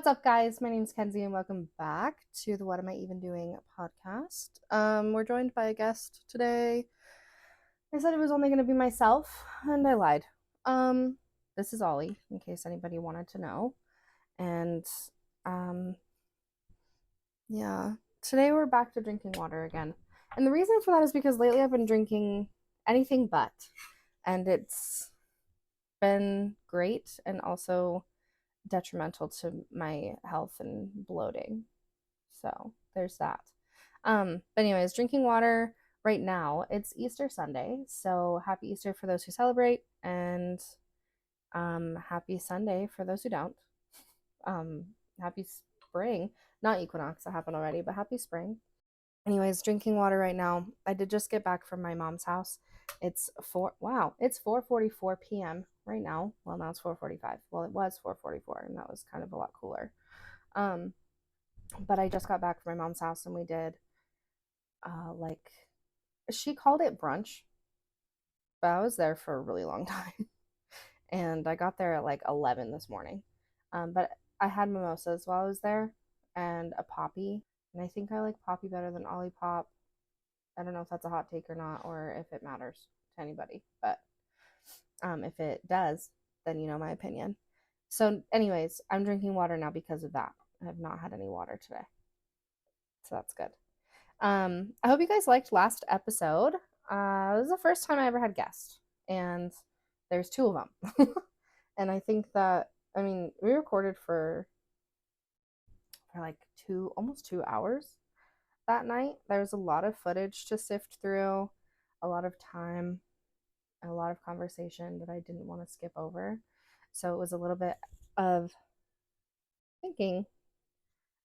What's up, guys? My name is Kenzie, and welcome back to the What Am I Even Doing podcast. We're joined by a guest today. I said it was only going to be myself, and I lied. Um, this is Ollie, in case anybody wanted to know. And um, yeah, today we're back to drinking water again. And the reason for that is because lately I've been drinking anything but, and it's been great and also detrimental to my health and bloating. So there's that. But anyways, drinking water right now. It's Easter Sunday, so happy Easter for those who celebrate, and happy Sunday for those who don't. Um, Happy spring, not equinox, that happened already, but happy spring. Anyways, drinking water right now. I did just get back from my mom's house. It's 4:44 p.m. right now. Well, now it's 4:45. Well, it was 4:44, and that was kind of a lot cooler. Um, but I just got back from my mom's house, and we did like she called it brunch, but I was there for a really long time. And I got there at like 11 this morning. But I had mimosas while I was there and a poppy. And I think I like poppy better than Olipop. I don't know if that's a hot take or not, or if it matters to anybody. But if it does, then you know my opinion. So, anyways, I'm drinking water now because of that. I have not had any water today. So that's good. I hope you guys liked last episode. It was the first time I ever had guests, and there's two of them. And I think that, I mean, we recorded for like almost 2 hours that night. There was a lot of footage to sift through, a lot of time, and a lot of conversation that I didn't want to skip over. So it was a little bit of thinking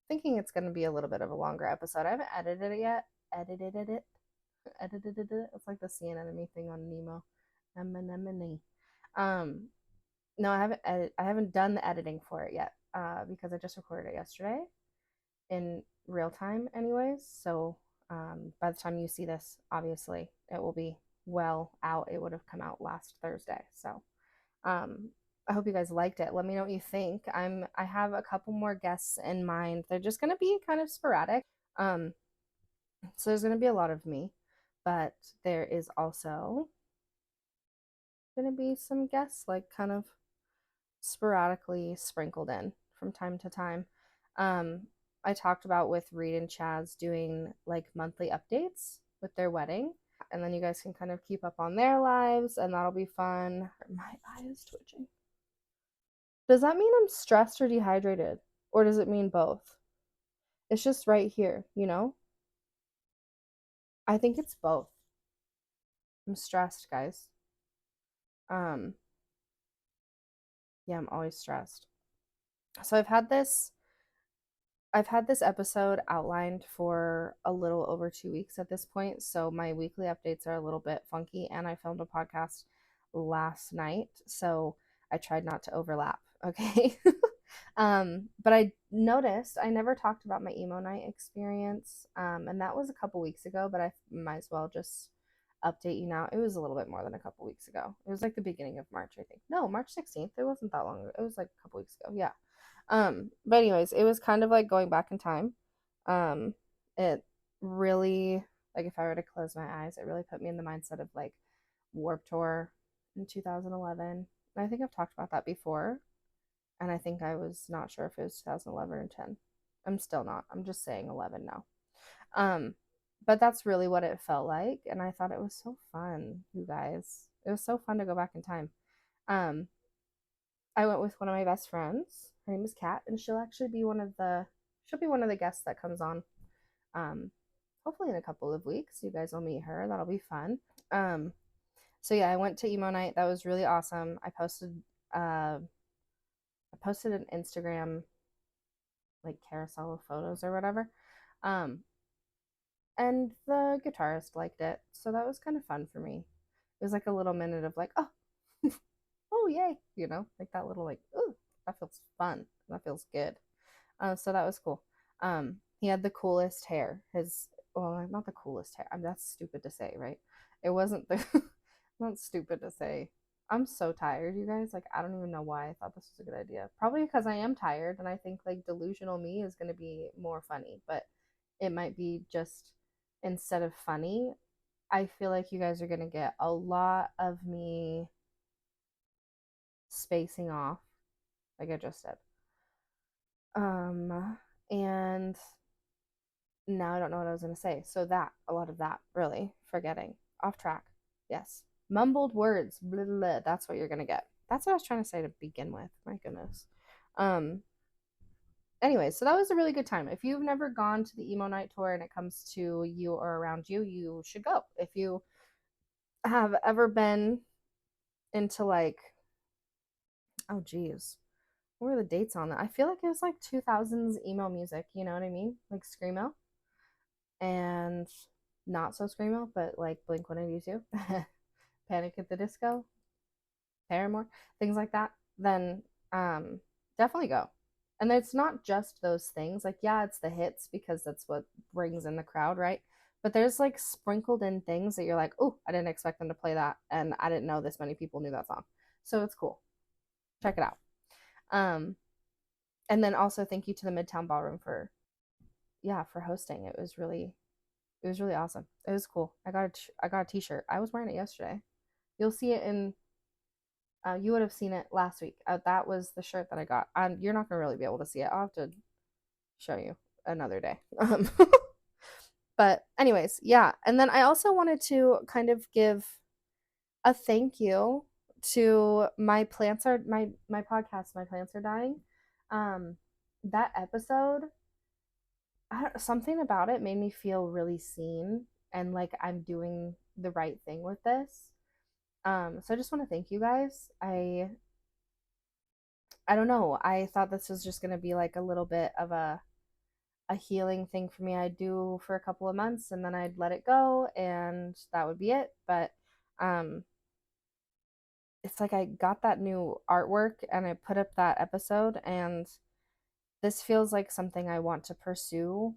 thinking it's going to be a little bit of a longer episode. I haven't edited it yet. Edited it. It's like the sea anemone thing on Nemo. Anemone. Um, no, I haven't done the editing for it yet. Because I just recorded it yesterday in real time, anyways. So, by the time you see this, obviously it will be well out. It would have come out last Thursday. So, um, I hope you guys liked it. Let me know what you think. I have a couple more guests in mind. They're just gonna be kind of sporadic. Um, so there's gonna be a lot of me, but there is also gonna be some guests like kind of sporadically sprinkled in from time to time. Um, I talked about with Reed and Chaz doing like monthly updates with their wedding, and then you guys can kind of keep up on their lives, and that'll be fun. My eye is twitching. Does that mean I'm stressed or dehydrated? Or does it mean both? It's just right here, you know? I think it's both. I'm stressed, guys. Um, yeah, I'm always stressed. So I've had this episode outlined for a little over 2 weeks at this point. So my weekly updates are a little bit funky, and I filmed a podcast last night. So I tried not to overlap. Okay. But I noticed I never talked about my emo night experience. And that was a couple weeks ago, but I might as well just update you now. It was a little bit more than a couple weeks ago. It was like the beginning of March, I think. No, March 16th. It wasn't that long ago. It was like a couple weeks ago. Yeah. But anyways, it was kind of like going back in time. It really, like, if I were to close my eyes, it really put me in the mindset of like Warp Tour in 2011. And I think I've talked about that before, and I think I was not sure if it was 2011 or 10. I'm still not. I'm just saying 11 now. Um, but that's really what it felt like, and I thought it was so fun, you guys. It was so fun to go back in time. Um, I went with one of my best friends. Her name is Kat, and she'll be one of the guests that comes on. Um, Hopefully in a couple of weeks. You guys will meet her. That'll be fun. Um, so yeah, I went to emo night. That was really awesome. I posted an Instagram like carousel of photos or whatever. Um, and the guitarist liked it. So that was kind of fun for me. It was like a little minute of like, oh, oh yay, like that little like, ooh, that feels fun. That feels good. So that was cool. He had the coolest hair. Well, not the coolest hair. I mean, that's stupid to say, right? It wasn't the not stupid to say. I'm so tired, you guys. Like, I don't even know why I thought this was a good idea. Probably because I am tired and I think like delusional me is going to be more funny, but it might be just instead of funny, I feel like you guys are going to get a lot of me spacing off like I just did. And now I don't know what I was going to say. So that, a lot of that, really, forgetting, off track. Yes. Mumbled words. Blah, blah, blah. That's what you're going to get. That's what I was trying to say to begin with. My goodness. Um, anyway, so that was a really good time. If you've never gone to the emo night tour and it comes to you or around you, you should go. If you have ever been into like, oh geez, what were the dates on that? I feel like it was like 2000s emo music, you know what I mean? Like screamo and not so screamo, but like Blink 182, Panic at the Disco, Paramore, things like that, then definitely go. And it's not just those things. Like, yeah, it's the hits because that's what brings in the crowd, right? But there's like sprinkled in things that you're like, oh, I didn't expect them to play that, and I didn't know this many people knew that song. So it's cool. Check it out. Um, and then also thank you to the Midtown Ballroom for, yeah, for hosting. It was really awesome. It was cool. I got a t-shirt. I was wearing it yesterday. You'll see it in you would have seen it last week. That was the shirt that I got. You're not gonna really be able to see it. I'll have to show you another day. But anyways, yeah. And then I also wanted to kind of give a thank you to my podcast. My plants are dying. Um, that episode, something about it made me feel really seen and like I'm doing the right thing with this. So I just want to thank you guys. I don't know. I thought this was just going to be like a little bit of a healing thing for me. I'd do for a couple of months and then I'd let it go and that would be it. But um it's like I got that new artwork and I put up that episode and this feels like something I want to pursue,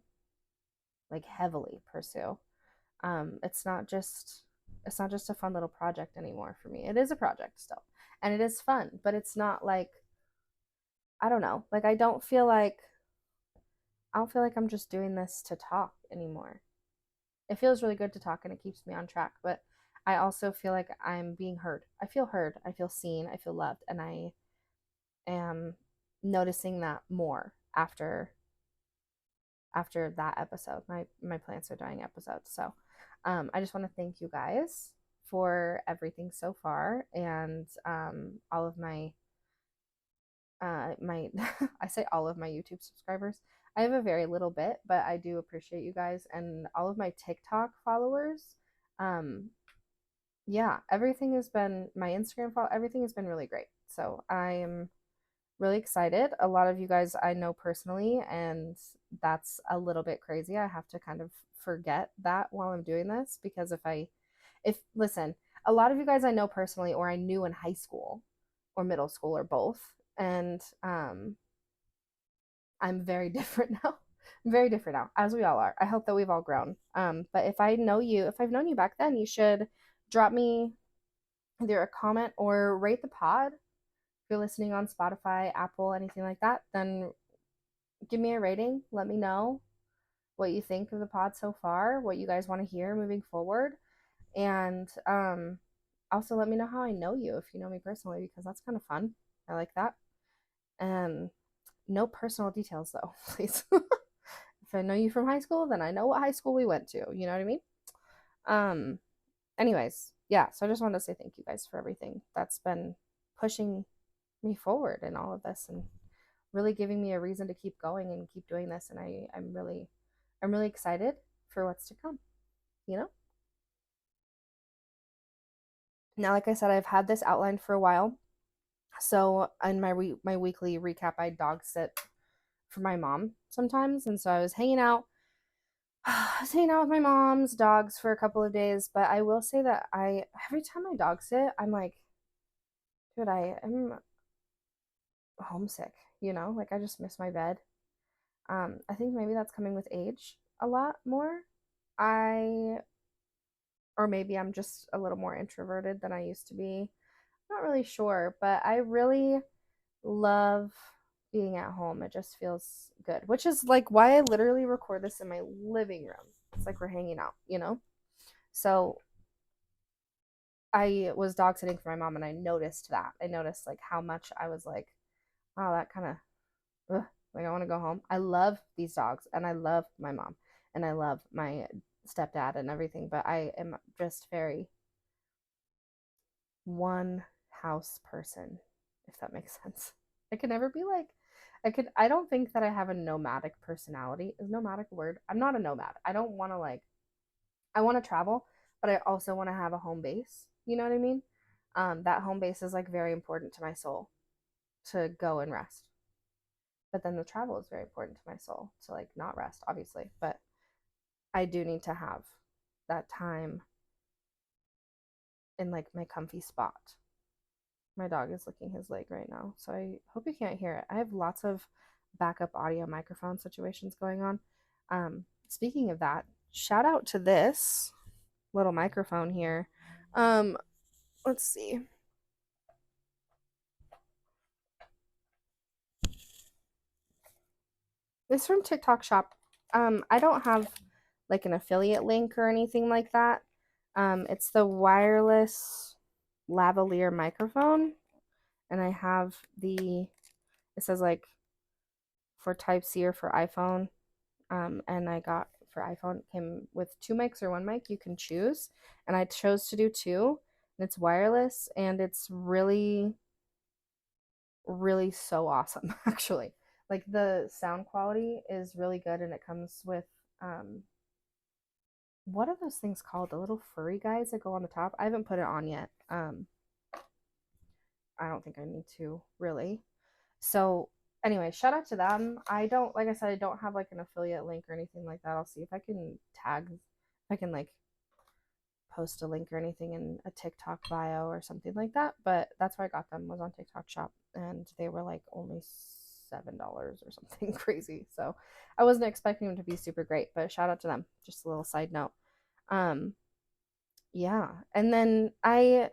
like heavily pursue. It's not just a fun little project anymore for me. It is a project still. And it is fun, but it's not like I don't know. Like I don't feel like I'm just doing this to talk anymore. It feels really good to talk and it keeps me on track, but I also feel like I'm being heard. I feel heard, I feel seen, I feel loved, and I am noticing that more after that episode, my plants are dying episode. So, I just want to thank you guys for everything so far and all of my I say all of my YouTube subscribers. I have a very little bit, but I do appreciate you guys and all of my TikTok followers. Um, yeah, everything has been my Instagram follow. Everything has been really great. So I'm really excited. A lot of you guys I know personally, and that's a little bit crazy. I have to kind of forget that while I'm doing this because if listen, a lot of you guys I know personally or I knew in high school or middle school or both, and I'm very different now. I'm very different now, as we all are. I hope that we've all grown. But if I've known you back then, you should drop me either a comment or rate the pod. If you're listening on Spotify, Apple, anything like that, then give me a rating. Let me know what you think of the pod so far, what you guys want to hear moving forward. And also let me know how I know you if you know me personally, because that's kind of fun. I like that. And no personal details though, please. If I know you from high school, then I know what high school we went to. You know what I mean? Um, anyways, yeah, so I just wanted to say thank you guys for everything that's been pushing me forward in all of this and really giving me a reason to keep going and keep doing this. And I'm really excited for what's to come, you know? Now, like I said, I've had this outlined for a while. So in my weekly recap, I dog sit for my mom sometimes, and so I was hanging out. I was hanging out with my mom's dogs for a couple of days, but I will say that I every time I dog sit, I'm like, dude, I am homesick. You know, like I just miss my bed. I think maybe that's coming with age a lot more. I or maybe I'm just a little more introverted than I used to be. not really sure, but I really love being at home. It just feels good, which is like why I literally record this in my living room. It's like we're hanging out, you know? So I was dog sitting for my mom and I noticed that. I noticed like how much I was like, oh, that kind of, like I want to go home. I love these dogs and I love my mom and I love my stepdad and everything, but I am just very one house person, if that makes sense. I could never be like, I don't think that I have a nomadic personality. Is nomadic a word? I'm not a nomad. I don't want to like, I want to travel, but I also want to have a home base. You know what I mean? That home base is like very important to my soul to go and rest. But then the travel is very important to my soul to like not rest, obviously. But I do need to have that time in like my comfy spot. My dog is licking his leg right now, so I hope you can't hear it. I have lots of backup audio microphone situations going on. Speaking of that, shout out to this little microphone here. Um, let's see. This from TikTok Shop. I don't have like an affiliate link or anything like that. It's the wireless lavalier microphone, and I have it says like for Type C or for iPhone. And I got for iPhone came with two mics or one mic. You can choose, and I chose to do two. And it's wireless, and it's really, really so awesome. Actually, like the sound quality is really good, and it comes with what are those things called? The little furry guys that go on the top. I haven't put it on yet. I don't think I need to really. So anyway, shout out to them. I don't like I said, I don't have like an affiliate link or anything like that. I'll see if I can tag if I can like post a link or anything in a TikTok bio or something like that. But that's where I got them was on TikTok Shop and they were like only $7 or something crazy. So I wasn't expecting them to be super great, but shout out to them. Just a little side note. Um yeah. And then I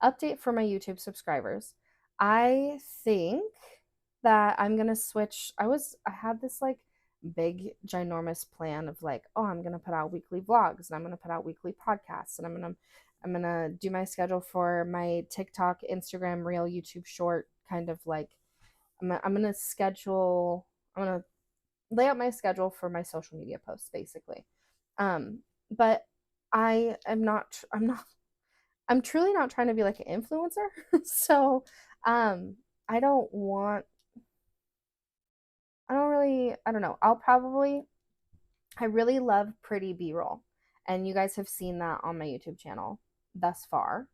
update for my YouTube subscribers. I think that I'm gonna switch. I had this like big ginormous plan of like, oh, I'm gonna put out weekly vlogs and I'm gonna put out weekly podcasts and I'm gonna do my schedule for my TikTok, Instagram, Reel, YouTube Short kind of like I'm gonna schedule. I'm gonna lay out my schedule for my social media posts basically. Um, but I am not. I'm truly not trying to be like an influencer. So, um, I don't want, I don't really, I don't know. I really love pretty B roll. And you guys have seen that on my YouTube channel thus far.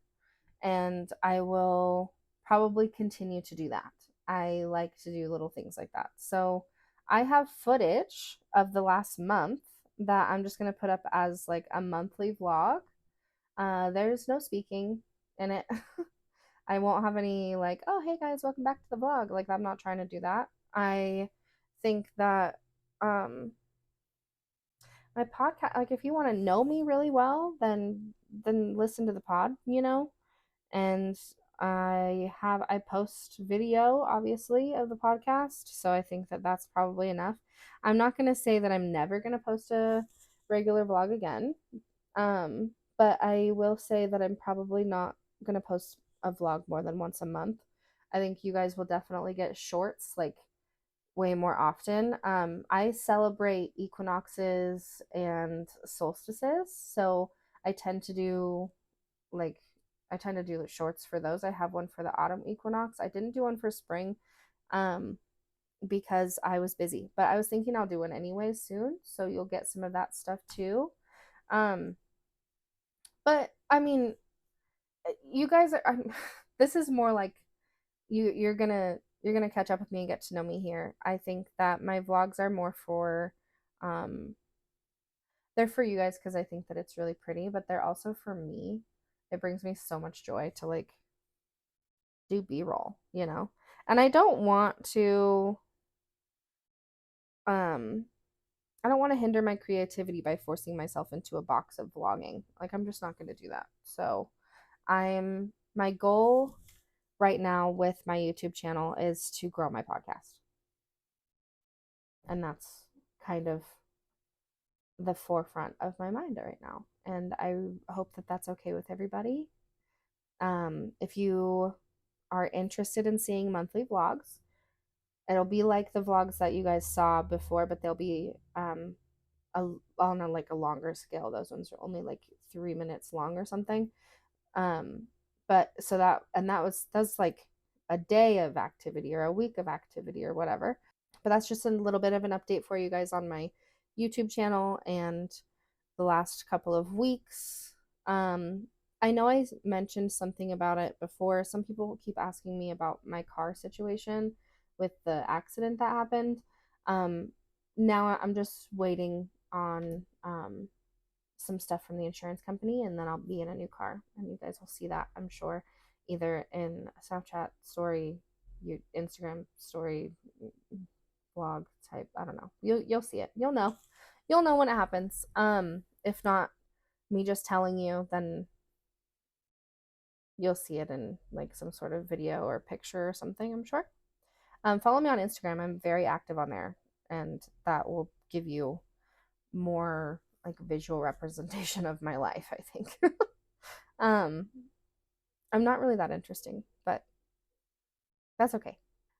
And I will probably continue to do that. I like to do little things like that. So, I have footage of the last month that I'm just going to put up as like a monthly vlog. There's no speaking in it. I won't have any like, oh, hey guys, welcome back to the vlog. Like, I'm not trying to do that. I think that um my podcast, like if you want to know me really well, then listen to the pod, you know? And I post video obviously of the podcast, so I think that that's probably enough. I'm not going to say that I'm never going to post a regular vlog again. But I will say that I'm probably not gonna post a vlog more than once a month. I think you guys will definitely get shorts like way more often. I celebrate equinoxes and solstices, so I tend to do like I tend to do shorts for those. I have one for the autumn equinox. I didn't do one for spring, um, because I was busy, but I was thinking I'll do one anyway soon, so you'll get some of that stuff too. Um, but I mean, you guys are this is more like you're gonna catch up with me and get to know me here. I think that my vlogs are more for um they're for you guys because I think that it's really pretty, but they're also for me. It brings me so much joy to like do b-roll, you know. And um I don't want to hinder my creativity by forcing myself into a box of vlogging. Like I'm just not going to do that. So I'm my goal right now with my YouTube channel is to grow my podcast. And that's kind of the forefront of my mind right now. And I hope that that's okay with everybody. If you are interested in seeing monthly vlogs, it'll be like the vlogs that you guys saw before, but they'll be on a longer scale. Those ones are only like 3 minutes long or something. But so that's like a day of activity or a week of activity or whatever. But that's just a little bit of an update for you guys on my YouTube channel and the last couple of weeks. I know I mentioned something about it before. Some people keep asking me about my car situation with the accident that happened. Now I'm just waiting on some stuff from the insurance company, and then I'll be in a new car, and you guys will see that, I'm sure, either in a Snapchat story, Instagram story, vlog type. I don't know. You'll see it. You'll know when it happens. If not me just telling you, then you'll see it in like some sort of video or picture or something, I'm sure. Follow me on Instagram. I'm very active on there, and that will give you more like visual representation of my life, I think. I'm not really that interesting, but that's okay.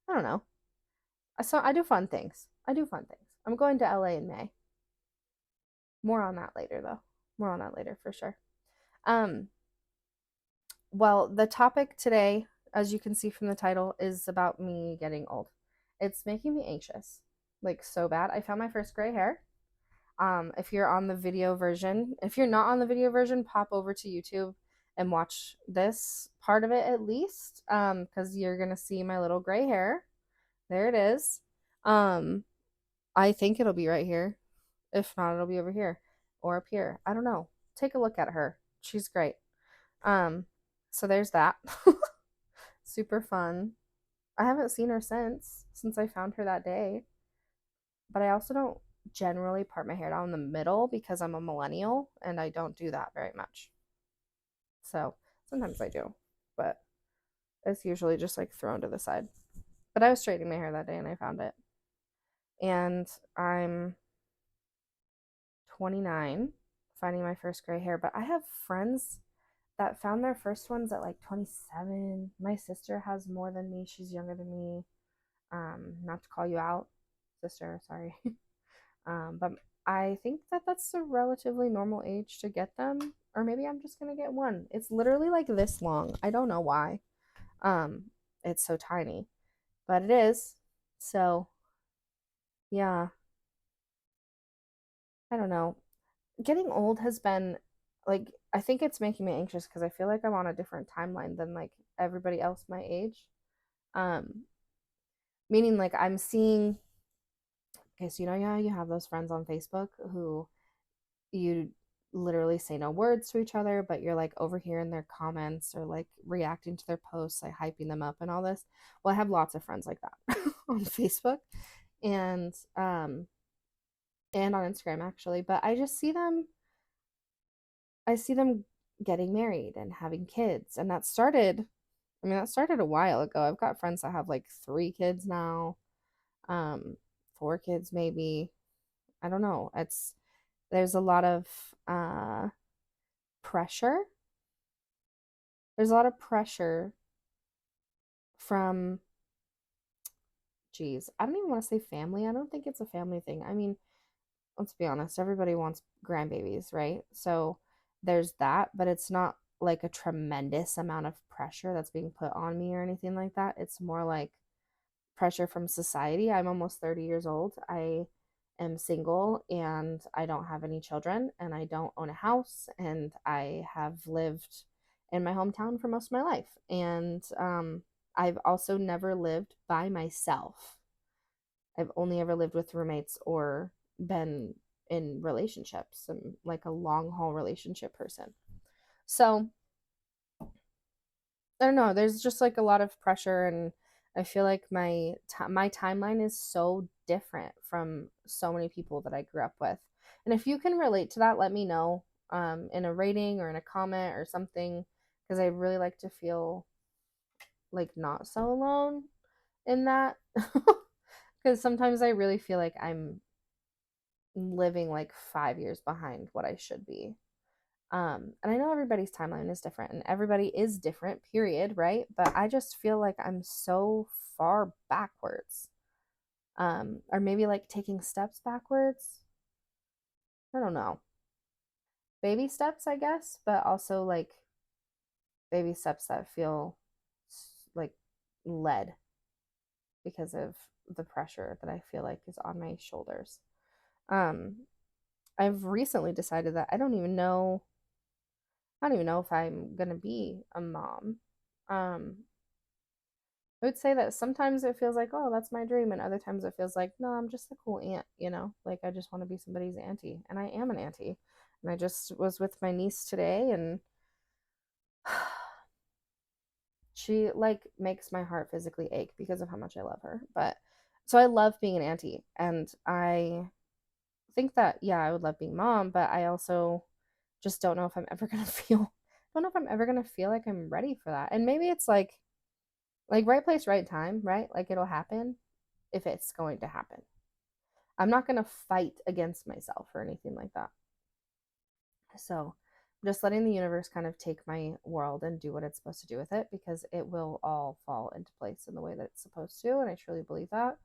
I don't know. So I do fun things. I'm going to LA in May. More on that later, though. More on that later for sure. Um, well, the topic today, as you can see from the title, is about me getting old. It's making me anxious, like so bad. I found my first gray hair. If you're on the video version, if you're not on the video version, pop over to YouTube and watch this part of it at least, because you're gonna see my little gray hair. There it is. I think it'll be right here. If not, it'll be over here or up here. I don't know. Take a look at her. She's great. Um, so there's that. Super fun. I haven't seen her since I found her that day. But I also don't generally part my hair down the middle because I'm a millennial and I don't do that very much. So sometimes I do, but it's usually just like thrown to the side. But I was straightening my hair that day and I found it. And I'm 29, finding my first gray hair, but I have friends that found their first ones at like 27. My sister has more than me. She's younger than me. Not to call you out, sister, sorry. But I think that that's a relatively normal age to get them, or maybe I'm just gonna get one. It's literally like this long. I don't know why. Um, it's so tiny, but it is. So yeah, I don't know. Getting old has been like I think it's making me anxious because I feel like I'm on a different timeline than like everybody else my age. Um, Meaning like I'm seeing, okay, so yeah, you have those friends on Facebook who you literally say no words to each other, but you're like overhearing their comments or like reacting to their posts, like hyping them up and all this. Well, I have lots of friends like that on Facebook and and on Instagram actually, but I see them getting married and having kids, and that started a while ago. I've got friends that have like 3 kids now, 4 kids maybe. I don't know. There's a lot of pressure. There's a lot of pressure from, geez, I don't even want to say family. I don't think it's a family thing. I mean, let's be honest, everybody wants grandbabies, right? So there's that, but it's not like a tremendous amount of pressure that's being put on me or anything like that. It's more like pressure from society. I'm almost 30 years old. I am single and I don't have any children and I don't own a house and I have lived in my hometown for most of my life. And I've also never lived by myself. I've only ever lived with roommates or been in relationships. I'm like a long haul relationship person. So I don't know. There's just like a lot of pressure, and I feel like my timeline is so different from so many people that I grew up with. And if you can relate to that, let me know in a rating or in a comment or something, because I really like to feel like not so alone in that. Because sometimes I really feel like I'm living like 5 years behind what I should be. And I know everybody's timeline is different and everybody is different, period, right? But I just feel like I'm so far backwards. Or maybe like taking steps backwards. I don't know. Baby steps, I guess, but also like baby steps that feel like lead because of the pressure that I feel like is on my shoulders. Um, I've recently decided that I don't even know if I'm gonna be a mom. Um, I would say that sometimes it feels like, oh, that's my dream, and other times it feels like, no, I'm just a cool aunt, like I just want to be somebody's auntie, and I am an auntie. And I just was with my niece today, and she like makes my heart physically ache because of how much I love her. But so I love being an auntie, and I think that yeah, I would love being mom, but I also just don't know if I'm ever gonna feel don't know if I'm ever gonna feel like I'm ready for that. And maybe it's like right place, right time, right? Like it'll happen if it's going to happen. I'm not gonna fight against myself or anything like that. So I'm just letting the universe kind of take my world and do what it's supposed to do with it because it will all fall into place in the way that it's supposed to. And I truly believe that.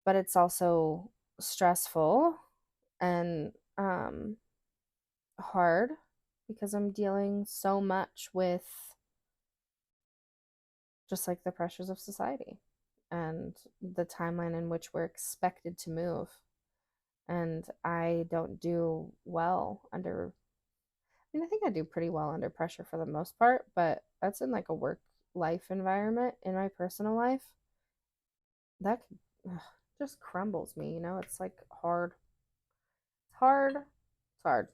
But it's also stressful and hard because I'm dealing so much with just like the pressures of society and the timeline in which we're expected to move. And I don't do well under, I mean, I think I do pretty well under pressure for the most part, but that's in like a work life environment. In my personal life, that just crumbles me, It's like hard. It's hard. It's hard.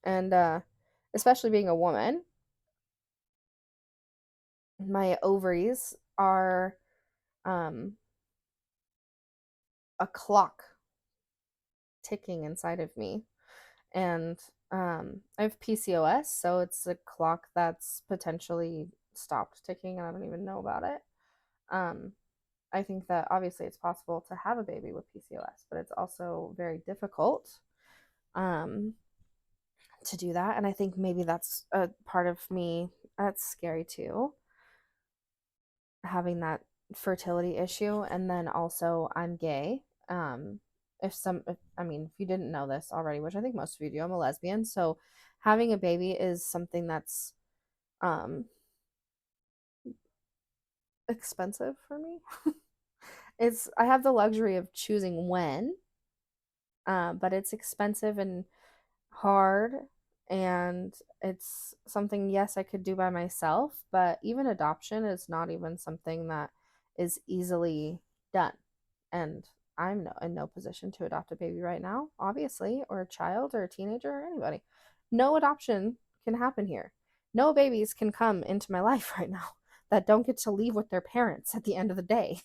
And especially being a woman, my ovaries are um, a clock ticking inside of me. And I have PCOS, so it's a clock that's potentially stopped ticking, and I don't even know about it. Um, I think that obviously it's possible to have a baby with PCOS, but it's also very difficult um, to do that. And I think maybe that's a part of me that's scary too, having that fertility issue. And then also, I'm gay. I mean, if you didn't know this already, which I think most of you do, I'm a lesbian. So having a baby is something that's um, expensive for me. I have the luxury of choosing when, but it's expensive and hard, and it's something, yes, I could do by myself, but even adoption is not even something that is easily done. And I'm in no position to adopt a baby right now, obviously, or a child or a teenager or anybody. No adoption can happen here. No babies can come into my life right now that don't get to leave with their parents at the end of the day,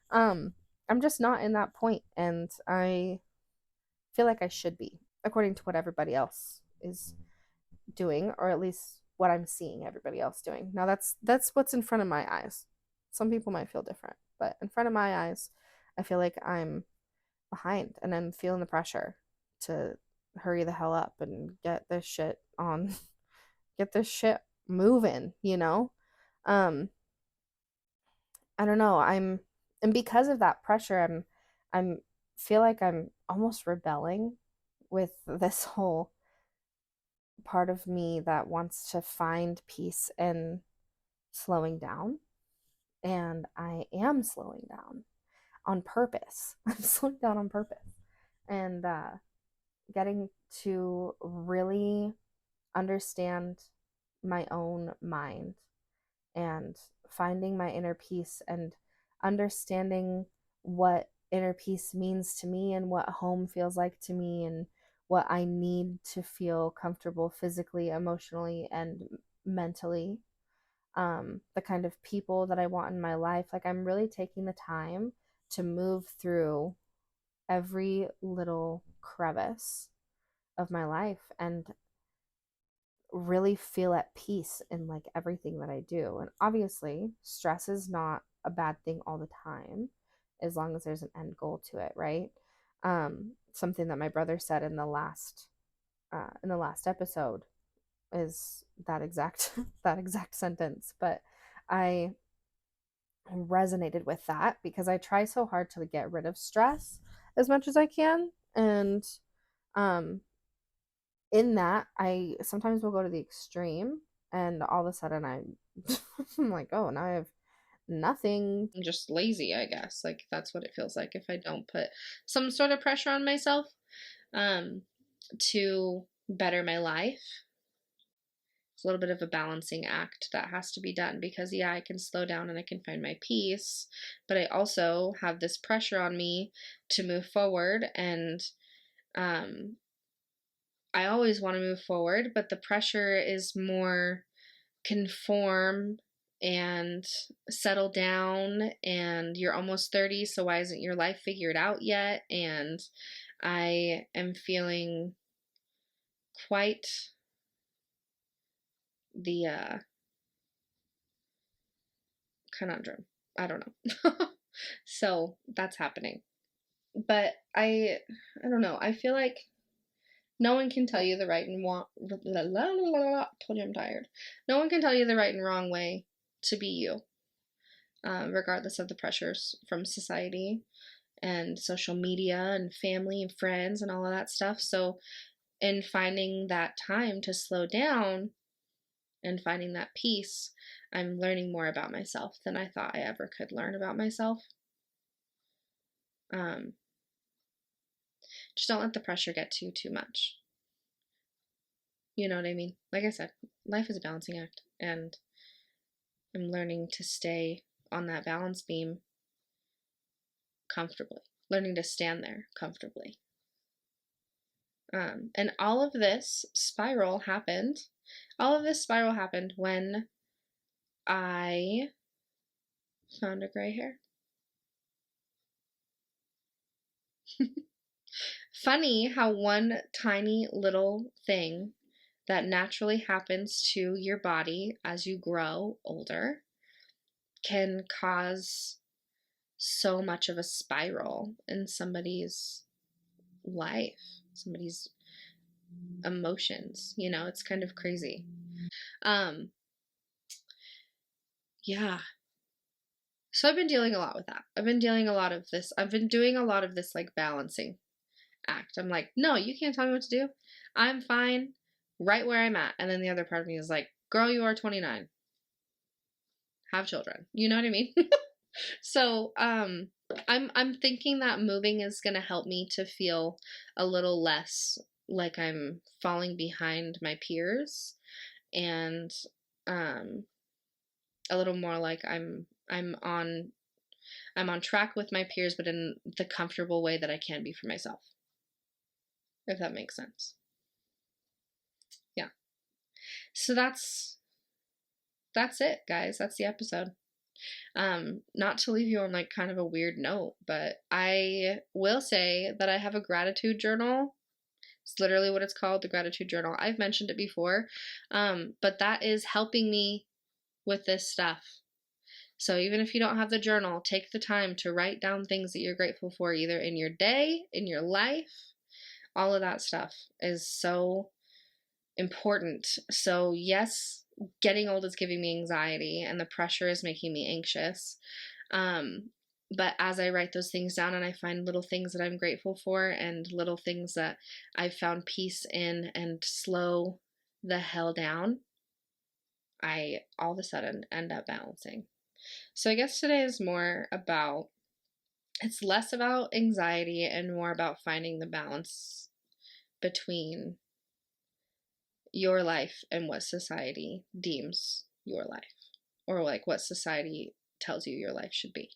Um, I'm just not in that point, and I feel like I should be, according to what everybody else is doing, or at least what I'm seeing everybody else doing. Now that's what's in front of my eyes. Some people might feel different, but in front of my eyes, I feel like I'm behind and I'm feeling the pressure to hurry the hell up and get this shit on, get this shit moving. Um I don't know. And because of that pressure, I'm feel like I'm almost rebelling with this whole part of me that wants to find peace in slowing down. And I am slowing down on purpose. I'm slowing down on purpose and getting to really understand my own mind and finding my inner peace and understanding what inner peace means to me and what home feels like to me and what I need to feel comfortable physically, emotionally, and mentally. The kind of people that I want in my life. Like, I'm really taking the time to move through every little crevice of my life and really feel at peace in like everything that I do. And obviously, stress is not a bad thing all the time as long as there's an end goal to it, right? Something that my brother said in the last episode is that exact that exact sentence. But I resonated with that because I try so hard to get rid of stress as much as I can. And um in that, I sometimes will go to the extreme, and all of a sudden I'm like, oh, now I have nothing. I'm just lazy, I guess. Like that's what it feels like if I don't put some sort of pressure on myself um to better my life. It's a little bit of a balancing act that has to be done because yeah, I can slow down and I can find my peace, but I also have this pressure on me to move forward, and um I always want to move forward, but the pressure is more conform and settle down, and you're almost 30, so why isn't your life figured out yet? And I am feeling quite the conundrum. I don't know. So that's happening. But I don't know. I feel like no one can tell you the right and wrong. Told you I'm tired. No one can tell you the right and wrong way to be you, regardless of the pressures from society and social media and family and friends and all of that stuff. So, in finding that time to slow down and finding that peace, I'm learning more about myself than I thought I ever could learn about myself. Um, just don't let the pressure get to you too much. You know what I mean? Like I said, life is a balancing act, and I'm learning to stay on that balance beam comfortably, learning to stand there comfortably. And all of this spiral happened. All of this spiral happened when I found a gray hair. Funny how one tiny little thing that naturally happens to your body as you grow older can cause so much of a spiral in somebody's life, somebody's emotions. You know, it's kind of crazy. Um, yeah. So I've been dealing a lot with that. I've been doing a lot of this like balancing act. I'm like, no, you can't tell me what to do. I'm fine right where I'm at. And then the other part of me is like, girl, you are 29. Have children. You know what I mean? So, I'm thinking that moving is gonna help me to feel a little less like I'm falling behind my peers, and a little more like I'm on track with my peers, but in the comfortable way that I can be for myself. If that makes sense. Yeah. So that's it, guys. That's the episode. Not to leave you on like kind of a weird note, but I will say that I have a gratitude journal. It's literally what it's called, the gratitude journal. I've mentioned it before, but that is helping me with this stuff. So even if you don't have the journal, take the time to write down things that you're grateful for, either in your day, in your life. All of that stuff is so important. So yes, getting old is giving me anxiety, and the pressure is making me anxious. But as I write those things down and I find little things that I'm grateful for and little things that I've found peace in and slow the hell down, I all of a sudden end up balancing. So I guess today is more about, it's less about anxiety and more about finding the balance between your life and what society deems your life, or like what society tells you your life should be.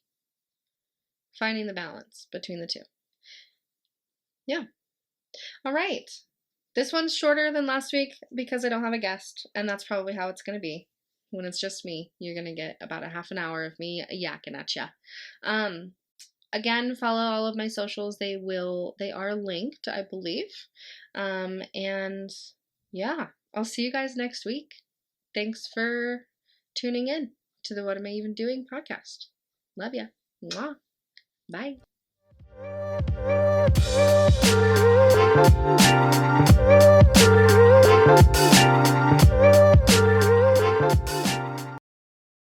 Finding the balance between the two. Yeah. All right. This one's shorter than last week because I don't have a guest, and that's probably how it's going to be. When it's just me, you're going to get about a half an hour of me yakking at ya. Again, follow all of my socials. They are linked, I believe. And yeah, I'll see you guys next week. Thanks for tuning in to the What Am I Even Doing podcast. Love ya. Mwah. Bye.